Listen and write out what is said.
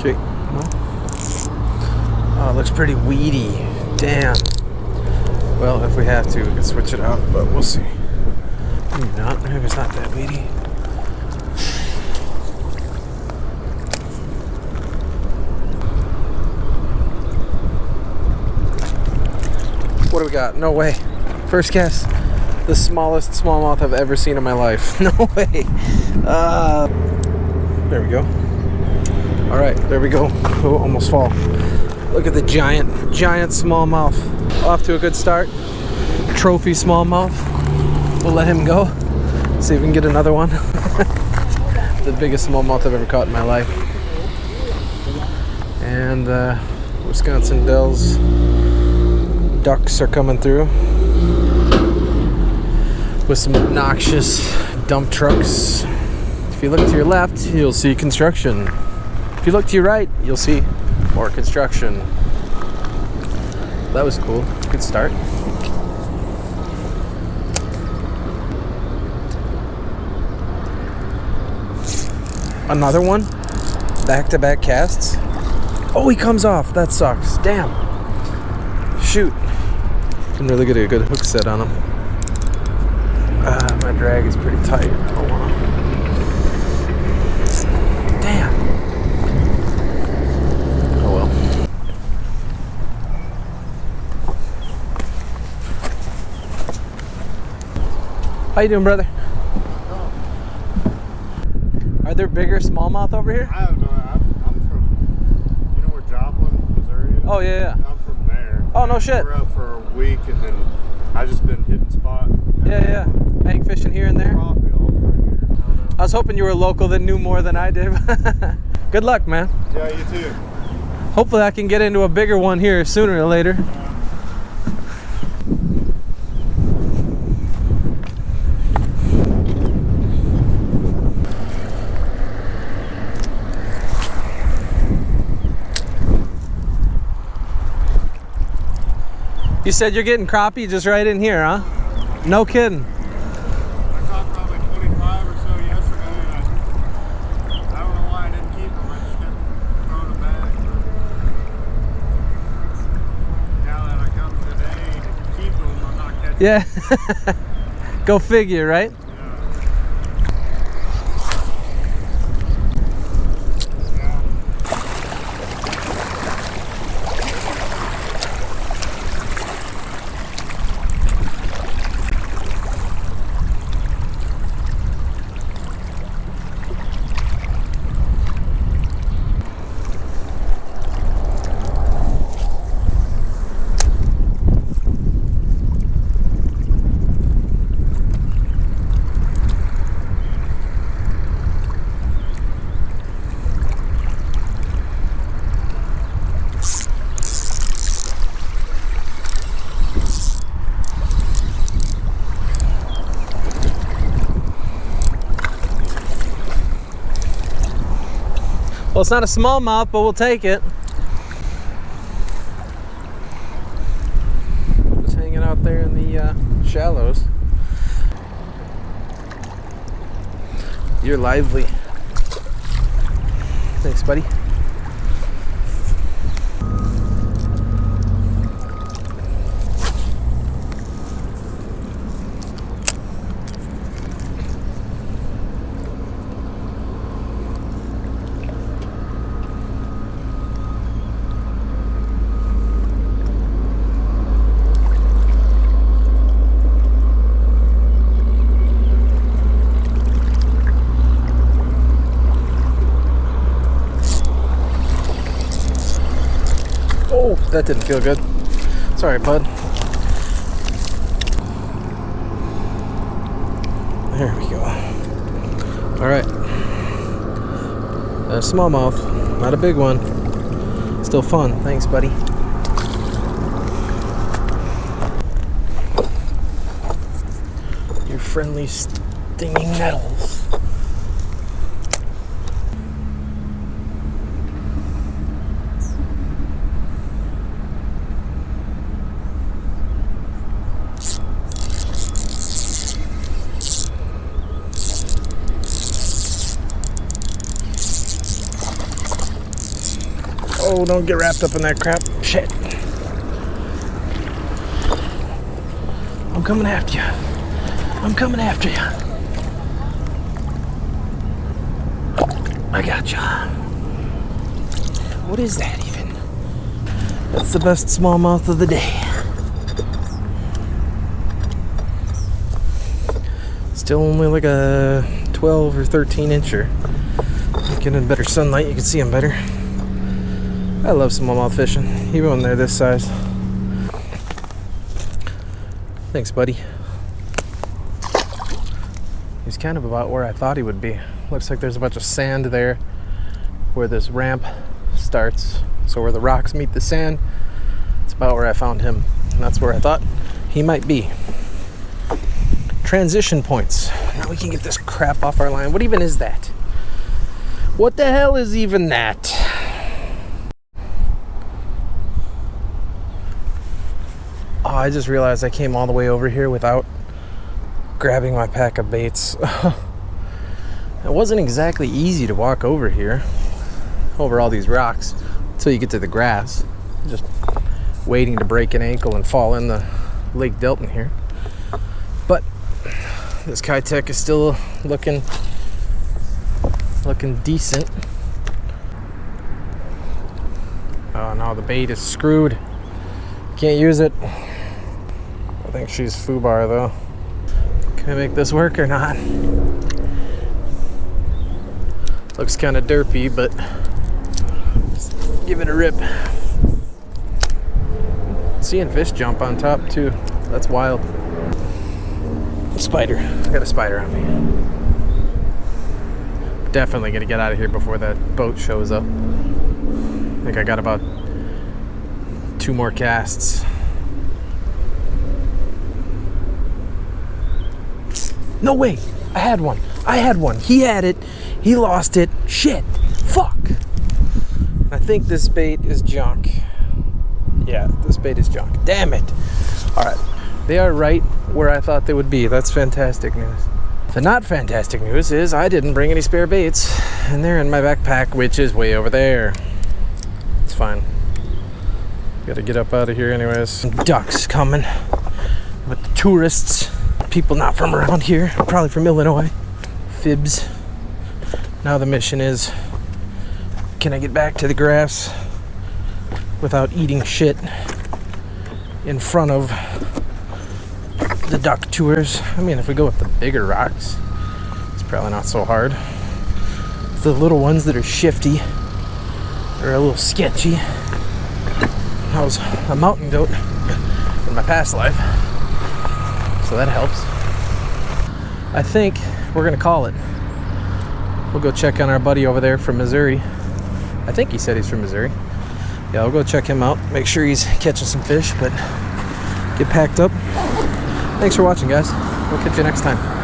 Sweet. Oh, it looks pretty weedy. Damn. Well, if we have to, we can switch it out, but we'll see. Maybe not. Maybe it's not that weedy. What do we got? No way. First cast. The smallest smallmouth I've ever seen in my life. No way. There we go. All right, there we go. Oh, almost fall. Look at the giant smallmouth. Off to a good start. Trophy smallmouth. We'll let him go. See if we can get another one. The biggest smallmouth I've ever caught in my life. And Wisconsin Dells ducks are coming through with some obnoxious dump trucks. If you look to your left, you'll see construction. If you look to your right, you'll see more construction. That was cool. Good start. Another one. Back-to-back casts. Oh, he comes off. That sucks. Damn. Shoot. Can really get a good hook set on him. My drag is pretty tight. I don't want to. Damn. Oh well. How you doing, brother? Are there bigger smallmouth over here? I don't know. I'm from, you know where Joplin, Missouri is? Oh, yeah. I'm from there. Oh, no shit. We're up for a week, and then I just been hitting spot. Yeah. Bank fishing here and there. Probably all over here. I was hoping you were local that knew more than I did. Good luck, man. Yeah, you too. Hopefully I can get into a bigger one here sooner or later. You said you're getting crappie just right in here, huh? No kidding. I caught probably 25 or so yesterday, and I don't know why I didn't keep them. I just kept throwing them back. Now that I come today to keep them, I'm not catching them. Yeah. Go figure, right? Well, it's not a smallmouth, but we'll take it. Just hanging out there in the shallows. You're lively. Thanks, buddy. Oh, that didn't feel good. Sorry, bud. There we go. All right. A smallmouth, not a big one. Still fun. Thanks, buddy. Your friendly stinging nettles. Oh, don't get wrapped up in that crap. Shit. I'm coming after you. I'm coming after you. I got you. What is that even? That's the best smallmouth of the day. Still only like a 12 or 13 incher. Getting in better sunlight, you can see them better. I love smallmouth fishing, even when they're this size. Thanks, buddy. He's kind of about where I thought he would be. Looks like there's a bunch of sand there where this ramp starts. So where the rocks meet the sand, it's about where I found him. And that's where I thought he might be. Transition points. Now we can get this crap off our line. What even is that? What the hell is even that? Oh, I just realized I came all the way over here without grabbing my pack of baits. It wasn't exactly easy to walk over here, over all these rocks, until you get to the grass. Just waiting to break an ankle and fall in the Lake Delton here. But this Keitech is still looking decent. Oh no, the bait is screwed. Can't use it. I think she's foobar though. Can I make this work or not? Looks kind of derpy, but let's give it a rip. Seeing fish jump on top too. That's wild. Spider. I got a spider on me. Definitely gonna get out of here before that boat shows up. I think I got about 2 more casts. No way! I had one. He had it. He lost it. Shit. Fuck. I think this bait is junk. Yeah, this bait is junk. Damn it. Alright. They are right where I thought they would be. That's fantastic news. The not fantastic news is I didn't bring any spare baits, and they're in my backpack, which is way over there. It's fine. Gotta get up out of here anyways. Some ducks coming with the tourists. People not from around here, probably from Illinois. Fibs. Now the mission is, can I get back to the grass without eating shit in front of the duck tours? I mean, if we go with the bigger rocks, it's probably not so hard. It's the little ones that are shifty or a little sketchy. I was a mountain goat in my past life, so that helps. I think we're gonna call it. We'll go check on our buddy over there from Missouri. I think he said he's from Missouri. Yeah, I'll go check him out, make sure he's catching some fish, but get packed up. Thanks for watching, guys. We'll catch you next time.